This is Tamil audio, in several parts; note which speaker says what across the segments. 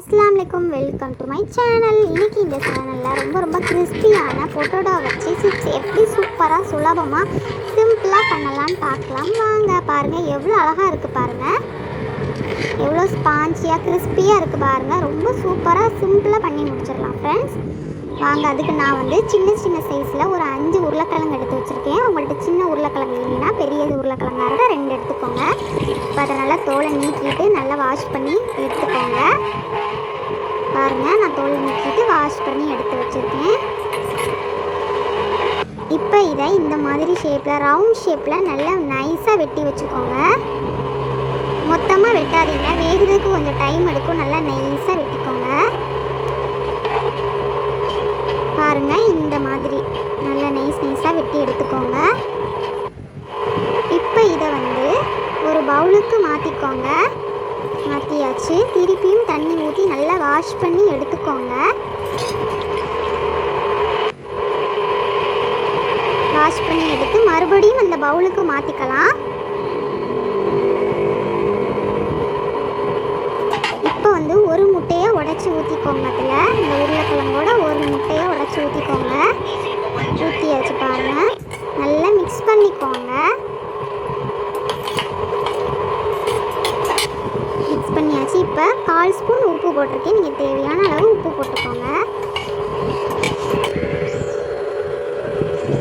Speaker 1: அஸ்ஸலாமு அலைக்கும், வெல்கம் டு மை சேனல். இன்றைக்கி இந்த சேனலில் ரொம்ப கிறிஸ்பியான பொட்டேட்டோ வச்சு சிப்ஸ் எப்படி சூப்பராக சுலபமாக சிம்பிளாக பண்ணலான்னு பார்க்கலாம். வாங்க. பாருங்கள் எவ்வளோ அழகாக இருக்குது பாருங்கள், எவ்வளோ ஸ்பான்ச்சியாக கிறிஸ்பியாக இருக்குது பாருங்கள். ரொம்ப சூப்பராக சிம்பிளாக பண்ணி முடிச்சிடலாம் ஃப்ரெண்ட்ஸ். வாங்க. அதுக்கு நான் சின்ன சின்ன சைஸில் ஒரு 5 உருளைக்கிழங்கு எடுத்து வச்சுருக்கேன். உங்கள்கிட்ட சின்ன உருளைக்கிழங்கு இல்லைன்னா பெரிய உருளைக்கிழங்காக இருந்தால் 2 எடுத்துக்கோங்க. இப்போ அதை நல்லா தோலை நீக்கிட்டு நல்லா வாஷ் பண்ணி எடுத்துக்கோங்க. பாருங்கள், நான் தோலை நீக்கிட்டு வாஷ் பண்ணி எடுத்து வச்சுருக்கேன். இப்போ இதை இந்த மாதிரி ஷேப்பில் ரவுண்ட் ஷேப்பில் நல்லா நைஸாக வெட்டி வச்சுக்கோங்க. மொத்தமாக வெட்டாதீங்க, வேகிறதுக்கு கொஞ்சம் டைம் எடுக்கும். நல்லா நைஸாக வெட்டிக்கோங்க. பாருங்கள், இந்த மாதிரி நல்லா நைஸாக வெட்டி எடுத்துக்கோங்க. இப்போ இதை ஒரு பவுலுக்கு மாற்றிக்கோங்க. மாற்றியாச்சு. திருப்பியும் தண்ணி ஊற்றி நல்லா வாஷ் பண்ணி எடுத்துக்கோங்க. வாஷ் பண்ணி எடுத்து மறுபடியும் அந்த பவுலுக்கு மாற்றிக்கலாம். இப்போ ஒரு முட்டையை உடைச்சி ஊற்றிக்கோங்க. அதில் இந்த உருளைக்கிழங்கோட ஒரு முட்டையை உடைச்சி ஊற்றிக்கோங்க. ஊற்றியாச்சு. பாருங்கள், நல்லா மிக்ஸ் பண்ணிக்கோங்க. மிக்ஸ் பண்ணியாச்சு. இப்போ 1/4 ஸ்பூன் உப்பு போட்டிருக்கேன். நீங்கள் தேவையான அளவு உப்பு போட்டுக்கோங்க.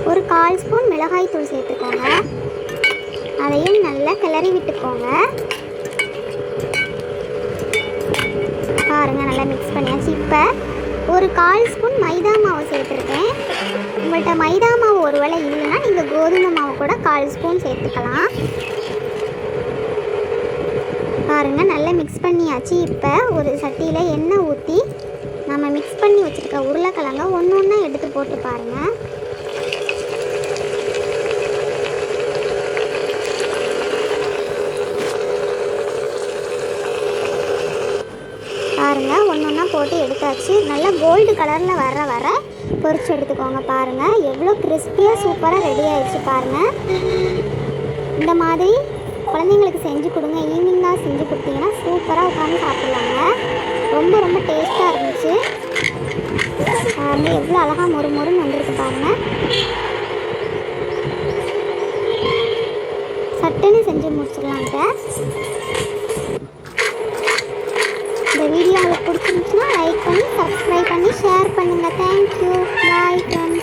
Speaker 1: ஒரு 1/4 ஸ்பூன் மிளகாய் தூள் சேர்த்துக்கோங்க. அதையும் நல்லா கிளறி விட்டுக்கோங்க. பாருங்கள், நல்லா மிக்ஸ் பண்ணியாச்சு. இப்போ ஒரு 1/4 ஸ்பூன் மைதா மாவு சேர்த்துருக்கேன். உங்கள்கிட்ட மைதா மாவு ஒருவேளை இல்லைன்னா நீங்கள் கோதுமை மாவு கூட 1/4 ஸ்பூன் சேர்த்துக்கலாம். பாருங்கள், நல்லா மிக்ஸ் பண்ணியாச்சு. இப்போ ஒரு சட்டியில் எண்ணெய் ஊற்றி நம்ம மிக்ஸ் பண்ணி வச்சுருக்க உருளைக்கிழங்க ஒன்று ஒன்றா எடுத்து போட்டு பாருங்கள். பாருங்கள், ஒன்று ஒன்றா போட்டு எடுத்தாச்சு. நல்லா கோல்டு கலரில் வர பொரிச்சு எடுத்துக்கோங்க. பாருங்கள், எவ்வளோ கிறிஸ்பியாக சூப்பராக ரெடி ஆகிடுச்சு பாருங்கள். இந்த மாதிரி குழந்தைங்களுக்கு செஞ்சு கொடுங்க. ஈவினிங்காக செஞ்சு கொடுத்தீங்கன்னா சூப்பராக உட்காந்து சாப்பிட்லாங்க. ரொம்ப டேஸ்ட்டாக இருந்துச்சு. பாருங்கள், எவ்வளோ அழகாக மொறுன்னு வந்திருக்கு பாருங்கள். சட்டுன்னு செஞ்சு முடிச்சிடலாங்க. இந்த வீடியோ உங்களுக்கு பிடிச்சிருந்துச்சுன்னா லைக் பண்ணி சப்ஸ்கிரைப் பண்ணி ஷேர் பண்ணுங்கள். தேங்க்யூ. Bye friends.